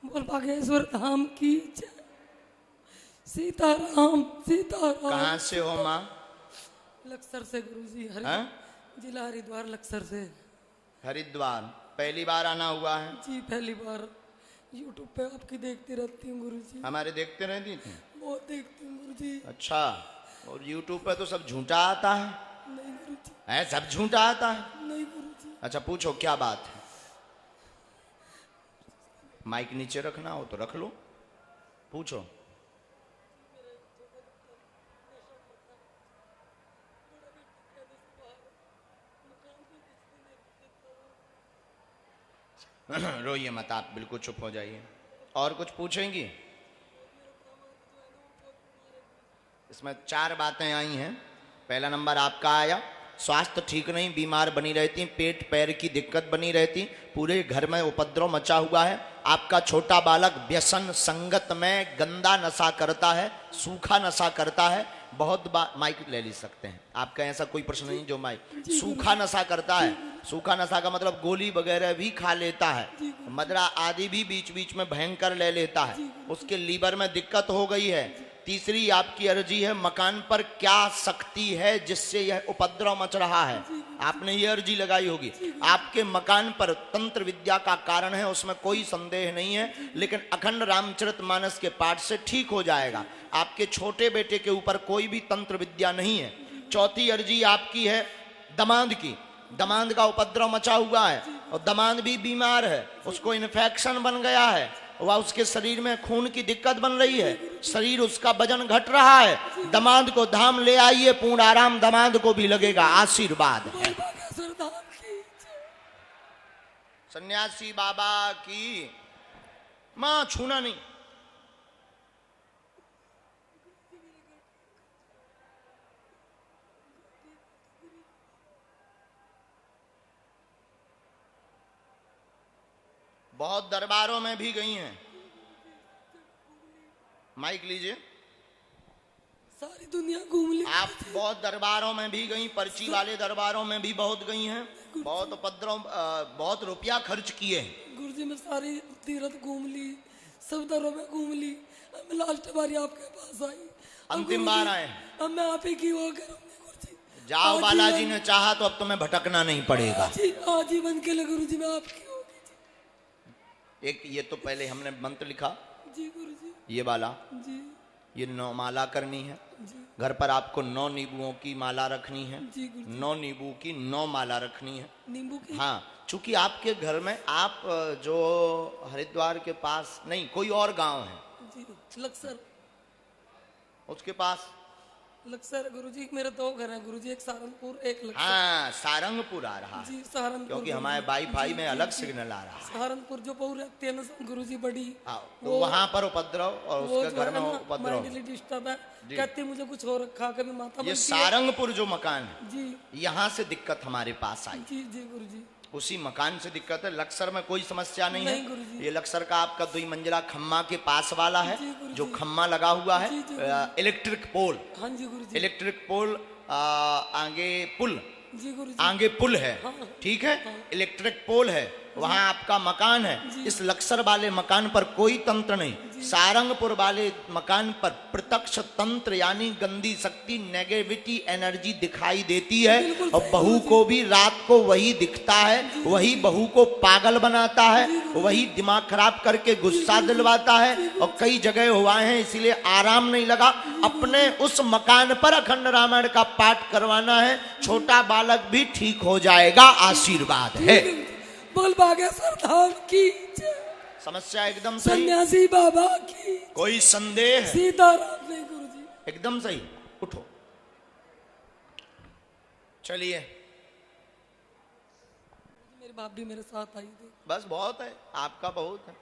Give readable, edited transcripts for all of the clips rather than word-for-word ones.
बोल बागेश्वर धाम की जय। सीताराम सीताराम। कहाँ से हो माँ? लक्सर से गुरुजी। हाँ? जिला हरिद्वार लक्सर से। हरिद्वार पहली बार आना हुआ है? जी पहली बार। यूट्यूब पे आपकी देखती रहती हूँ गुरुजी। हमारे देखते रहती थी? बहुत देखती हूँ गुरुजी। अच्छा, और यूट्यूब पे तो सब झूठा आता है? नहीं गुरुजी। है सब झूठा आता है? नहीं गुरुजी। अच्छा पूछो क्या बात है। माइक नीचे रखना हो तो रख लो, पूछो। रोइए मत आप, बिल्कुल चुप हो जाइए। और कुछ पूछेंगी? इसमें 4 बातें आई हैं। पहला नंबर आपका आया, स्वास्थ्य ठीक नहीं, बीमार बनी रहती, पेट पैर की दिक्कत बनी रहती, पूरे घर में उपद्रव मचा हुआ है। आपका छोटा बालक व्यसन संगत में गंदा नशा करता है, सूखा नशा करता है। बहुत बार माइक ले ली सकते हैं, आपका ऐसा कोई प्रश्न नहीं जो माइक। सूखा नशा करता है, सूखा नशा का मतलब गोली वगैरह भी खा लेता है, मदरा आदि भी बीच बीच में भयंकर ले लेता है, उसके लीवर में दिक्कत हो गई है। तीसरी आपकी अर्जी है, मकान पर क्या शक्ति है जिससे यह उपद्रव मच रहा है। आपने ये अर्जी लगाई होगी। आपके मकान पर तंत्र विद्या का कारण है, उसमें कोई संदेह नहीं है, लेकिन अखंड रामचरितमानस के पाठ से ठीक हो जाएगा। आपके छोटे बेटे के ऊपर कोई भी तंत्र विद्या नहीं है। चौथी अर्जी आपकी है दमाद की। दमाद का उपद्रव मचा हुआ है और दमाद भी बीमार है, उसको इन्फेक्शन बन गया है, वह उसके शरीर में खून की दिक्कत बन रही है, शरीर उसका वजन घट रहा है। दमाद को धाम ले आइए, पूर्ण आराम दमाद को भी लगेगा, आशीर्वाद है। सन्यासी बाबा की। मां छूना नहीं। बहुत दरबारों में भी गई हैं। माइक लीजिए। सारी दुनिया घूम ली। आप बहुत दरबारों में भी गई, पर्ची वाले दरबारों में भी बहुत गई हैं, बहुत उपद्रव, बहुत रुपया खर्च किए। गुरुजी मैं सारी तीर्थ घूम ली, सब दरों में घूम ली, अब लास्ट बारी आपके पास आई। अंतिम बार आए। अब मैं आप ही की वो करूंगी गुरुजी। जाओ, बालाजी ने चाहा तो अब तुम्हें भटकना नहीं पड़ेगा। आजीवन के लिए गुरुजी मैं आपकी होगी। एक ये तो पहले हमने मंत्र लिखा जी गुरुजी। ये वाला जी। ये 9 माला करनी है। जी। घर पर आपको 9 नींबुओं की माला रखनी है। जी गुरुजी। 9 नींबू की 9 माला रखनी है। नींबू की? हाँ, चूंकि आपके घर में आप जो हरिद्वार के पास नहीं, कोई और गांव है जी लक्सर, उसके पास लक्सर गुरुजी मेरे 2 घर हैं गुरुजी, एक सहारनपुर एक लक्सर। हाँ, सारंगपुर आ रहा है जी सहारनपुर, क्योंकि हमारे वाईफाई में अलग सिग्नल आ रहा है। सहारनपुर जो पऊ रहती है ना गुरुजी बड़ी, तो वहां पर उपद्रव और उसके घर में उपद्रव डिस्टर्ब है, कहती मुझे कुछ हो रखा, कभी माता। ये सारंगपुर जो मकान है जी, यहाँ से दिक्कत हमारे पास आई। जी जी गुरुजी। उसी मकान से दिक्कत है। लक्सर में कोई समस्या नहीं है। गुरुजी। ये लक्सर का आपका 2 मंजिला खम्मा के पास वाला है, जो खम्मा लगा हुआ है, इलेक्ट्रिक पोल। हाँ जी गुरुजी। इलेक्ट्रिक पोल आगे पुल, जी गुरुजी। आगे पुल है, ठीक है, इलेक्ट्रिक पोल है, वहां आपका मकान है। इस लक्सर वाले मकान पर कोई तंत्र नहीं, सारंगपुर वाले मकान पर प्रत्यक्ष तंत्र यानी गंदी शक्ति, नेगेटिविटी एनर्जी दिखाई देती है। और बहू को भी रात को वही दिखता है, वही बहू को पागल बनाता है, वही दिमाग खराब करके गुस्सा दिलवाता है। और कई जगह हुआ है, इसीलिए आराम नहीं लगा। अपने उस मकान पर अखंड रामायण का पाठ करवाना है, छोटा बालक भी ठीक हो जाएगा, आशीर्वाद है। बोल बागेश्वर धाम की जय। समस्या एकदम सही, सन्यासी बाबा की, कोई संदेह है? सीताराम नहीं गुरुजी। एकदम सही, उठो चलिए। मेरे बाप भी मेरे साथ आई थी। बस बहुत है, आपका बहुत है।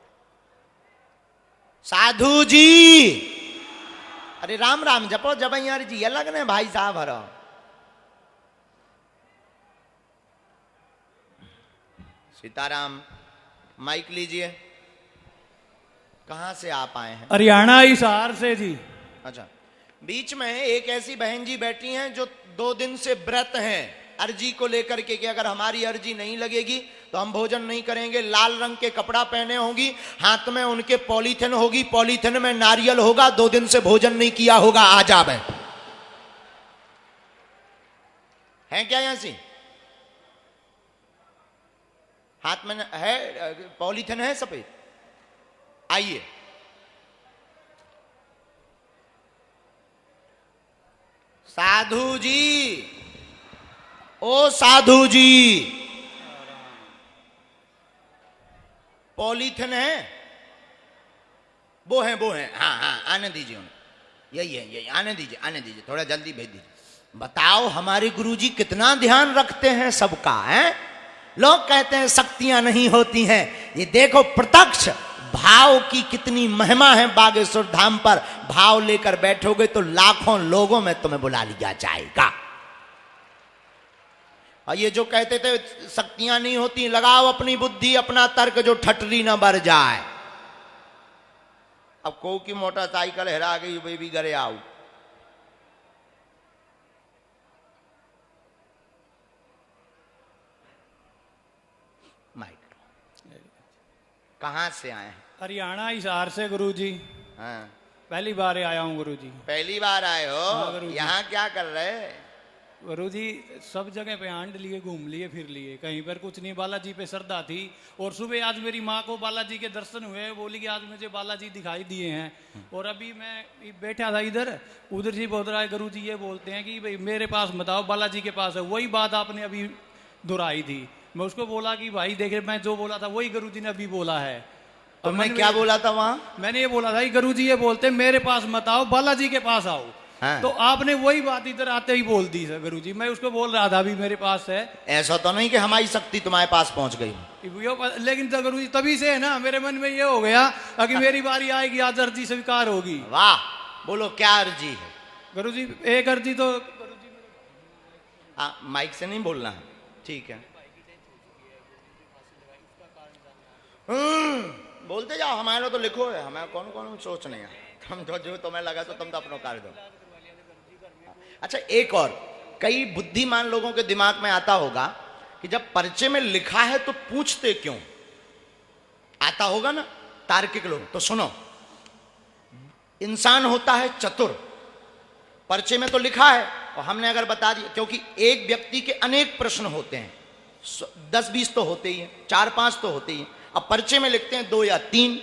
साधु जी, अरे राम राम जपो जबैयार जी, अलग ने भाई साहब हरो। सीताराम, माइक लीजिए। कहां से आप आए हैं? हरियाणा हिसार से जी। अच्छा, बीच में एक ऐसी बहन जी बैठी हैं जो 2 दिन से व्रत हैं, अर्जी को लेकर के कि अगर हमारी अर्जी नहीं लगेगी तो हम भोजन नहीं करेंगे। लाल रंग के कपड़ा पहने होंगी, हाथ में उनके पॉलीथिन होगी, पॉलीथिन में नारियल होगा, 2 दिन से भोजन नहीं किया होगा, आ जावे। है क्या ऐसी? हाथ में है पॉलीथिन, है सफेद। आइए, साधु जी, ओ साधु जी, पॉलीथिन है? वो है, वो है। हाँ हाँ, आने दीजिए उन्हें। यही है, यही, आने दीजिए, थोड़ा जल्दी भेज दीजिए। बताओ हमारे गुरुजी कितना ध्यान रखते हैं सबका, है? लोग कहते हैं शक्तियां नहीं होती हैं, ये देखो प्रत्यक्ष भाव की कितनी महिमा है। बागेश्वर धाम पर भाव लेकर बैठोगे तो लाखों लोगों में तुम्हें बुला लिया जाएगा। और ये जो कहते थे शक्तियां नहीं होती, लगाओ अपनी बुद्धि, अपना तर्क, जो ठटरी ना बर जाए। अब को की मोटरसाइकिल हेरा गई, वे भी घरे आओ। माइक, कहां से आए हैं? हरियाणा हिसार से गुरुजी। हाँ, पहली बार आया हूँ गुरुजी। पहली बार आए हो? हाँ, गुरुजी। यहाँ क्या कर रहे? गुरुजी सब जगह पे आंड लिए, घूम लिए, फिर लिए, कहीं पर कुछ नहीं। बालाजी पे श्रद्धा थी, और सुबह आज मेरी माँ को बालाजी के दर्शन हुए, बोली कि आज मुझे बालाजी दिखाई दिए हैं। और अभी मैं बैठा था इधर, उधर जी बोल रहा है गुरुजी ये बोलते हैं कि भाई मेरे पास मत आओ, बालाजी के पास है। वही बात आपने अभी दोहराई थी। मैं उसको बोला कि भाई देखे, मैं जो बोला था वही गुरुजी ने अभी बोला है। तो मैं क्या बोला था वहां? मैंने ये बोला था कि गुरुजी ये बोलते हैं मेरे पास मत आओ, बालाजी के पास आओ। हाँ। तो आपने वही बात इधर आते ही बोल दी सर गुरुजी। मैं उसको बोल रहा था अभी मेरे पास है। ऐसा तो नहीं कि हमारी शक्ति तुम्हारे पास पहुंच गई, लेकिन गुरुजी तभी से है ना, मेरे मन में ये हो गया कि मेरी बारी आएगी, आज अर्जी स्वीकार होगी। वाह, बोलो क्या अर्जी है? गुरुजी एक अर्जी तो गुरुजी, माइक से नहीं बोलना है, ठीक है? बोलते जाओ, हमारे तो लिखो है, हमें कौन कौन सोचने हैं। तुम तो जो तुम्हें लगा तो तुम तो अपना कर दो। अच्छा, एक और, कई बुद्धिमान लोगों के दिमाग में आता होगा कि जब पर्चे में लिखा है तो पूछते क्यों? आता होगा ना तार्किक लोग। तो सुनो, इंसान होता है चतुर, पर्चे में तो लिखा है और हमने अगर बता दिया, क्योंकि एक व्यक्ति के अनेक प्रश्न होते हैं, 10-20 तो होते ही हैं, 4-5 तो होते ही हैं। अब पर्चे में लिखते हैं 2 या 3,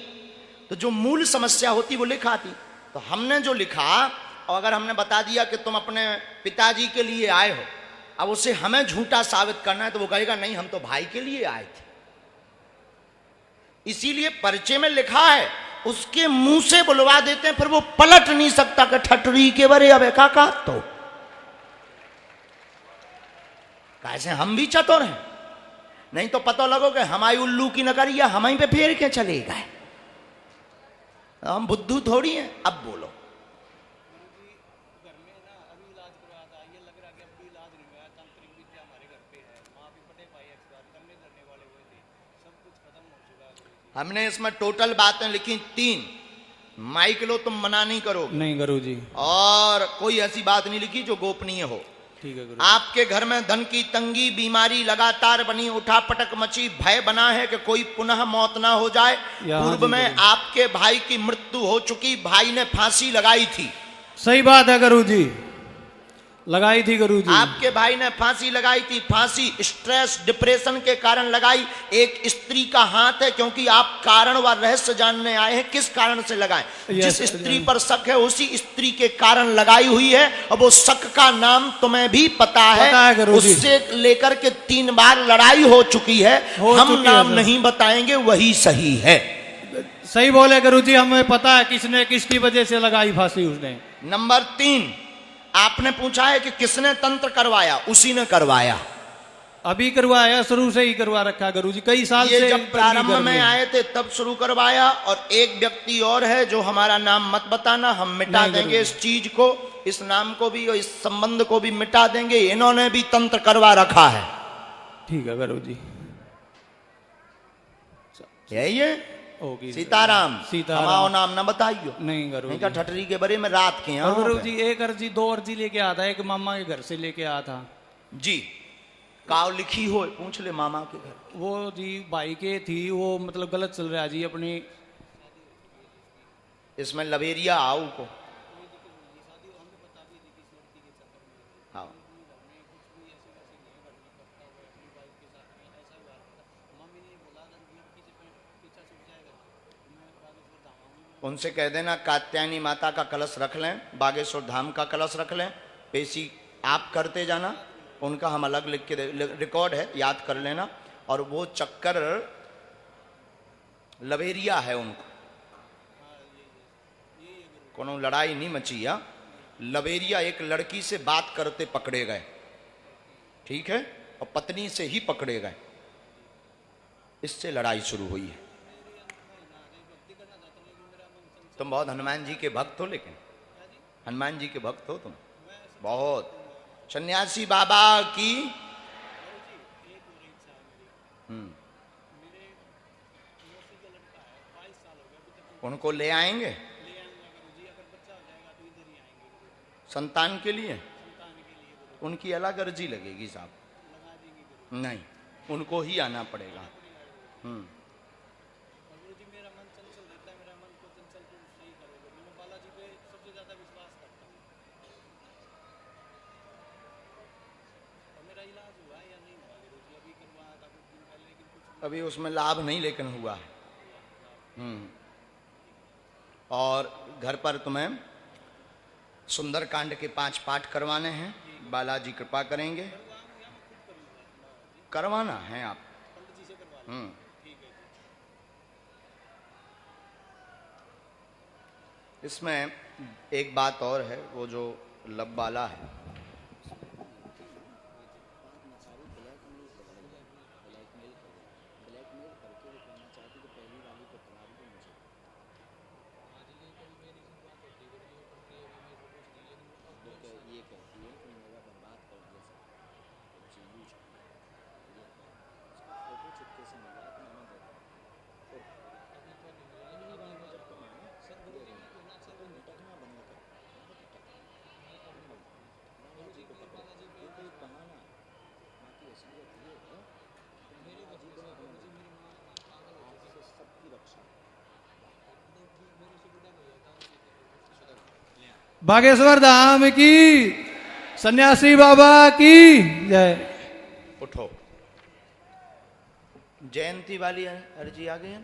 तो जो मूल समस्या होती वो लिखा आती। तो हमने जो लिखा, और अगर हमने बता दिया कि तुम अपने पिताजी के लिए आए हो, अब उसे हमें झूठा साबित करना है, तो वो कहेगा नहीं हम तो भाई के लिए आए थे। इसीलिए पर्चे में लिखा है, उसके मुंह से बुलवा देते हैं, फिर वो पलट नहीं सकता कि ठटरी के बरे अब काका। तो कैसे हम भी चतुर हैं, नहीं तो पता लगो कि हमारी उल्लू की नगरिया हमारी पे फेर के चले गए। हम बुद्धू थोड़ी हैं। अब बोलो। हमने इसमें टोटल बातें लिखी 3। माइक लो, तुम मना नहीं करोगे? नहीं गुरुजी। और कोई ऐसी बात नहीं लिखी जो गोपनीय हो। ठीक है गुरु। आपके घर में धन की तंगी, बीमारी लगातार बनी, उठापटक मची, भय बना है कि कोई पुनः मौत ना हो जाए। पूर्व में आपके भाई की मृत्यु हो चुकी, भाई ने फांसी लगाई थी। सही बात है गुरुजी, लगाई थी गुरुजी। आपके भाई ने फांसी लगाई थी। फांसी स्ट्रेस, डिप्रेशन के कारण लगाई। एक स्त्री का हाथ है, क्योंकि आप कारण व रहस्य जानने आए हैं, किस कारण से लगाए। जिस स्त्री पर शक है उसी स्त्री के कारण लगाई हुई है, और वो शक का नाम तुम्हें भी पता है। उससे लेकर के 3 बार लड़ाई हो चुकी है। हम नाम नहीं बताएंगे, वही सही है। सही बोले गुरुजी, हमें पता है किसने, किसकी वजह से लगाई फांसी उसने। नंबर 3, आपने पूछा है कि किसने तंत्र करवाया? उसी ने करवाया। अभी करवाया, शुरू से ही करवा रखा गुरुजी, कई साल से। जब प्रारंभ में आए थे तब शुरू करवाया। और एक व्यक्ति और है जो हमारा नाम मत बताना, हम मिटा देंगे इस चीज को, इस नाम को भी और इस संबंध को भी मिटा देंगे। इन्होंने भी तंत्र करवा रखा है। ठीक है गुरुजी, यही है। सीताराम। हमारा नाम ना बताइयो। नहीं गुरुजी, नहीं ठटरी के बारे में रात के। गुरुजी एक अर्जी 2 अर्जी लेके आता है, एक मामा के घर से लेके आया था जी। काव लिखी हो पूछ ले मामा के घर। वो जी भाई के थी, वो मतलब गलत चल रहा है जी अपनी। इसमें लवेरिया आओ को। हाँ उनसे कह देना कात्यायनी माता का कलश रख लें, बागेश्वर धाम का कलश रख लें, पेशी आप करते जाना, उनका हम अलग लिख के रिकॉर्ड है, याद कर लेना। और वो चक्कर लवेरिया है उनको, कोनो लड़ाई नहीं मची है। लवेरिया एक लड़की से बात करते पकड़े गए, ठीक है, और पत्नी से ही पकड़े गए, इससे लड़ाई शुरू हुई है। तुम बहुत हनुमान जी के भक्त हो, लेकिन हनुमान जी के भक्त हो तुम बहुत। सन्यासी बाबा की उनको ले आएंगे संतान के लिए। उनकी अलग अर्जी लगेगी साहब, नहीं उनको ही आना पड़ेगा। अभी उसमें लाभ नहीं लेकिन हुआ है। और घर पर तुम्हें सुंदरकांड के 5 पाठ करवाने हैं, बालाजी कृपा करेंगे। करवाना है आप। इसमें एक बात और है, वो जो लब वाला है, बागेश्वर धाम की, सन्यासी बाबा की जय। उठो। जयंती वाली अर्जी आ गई है।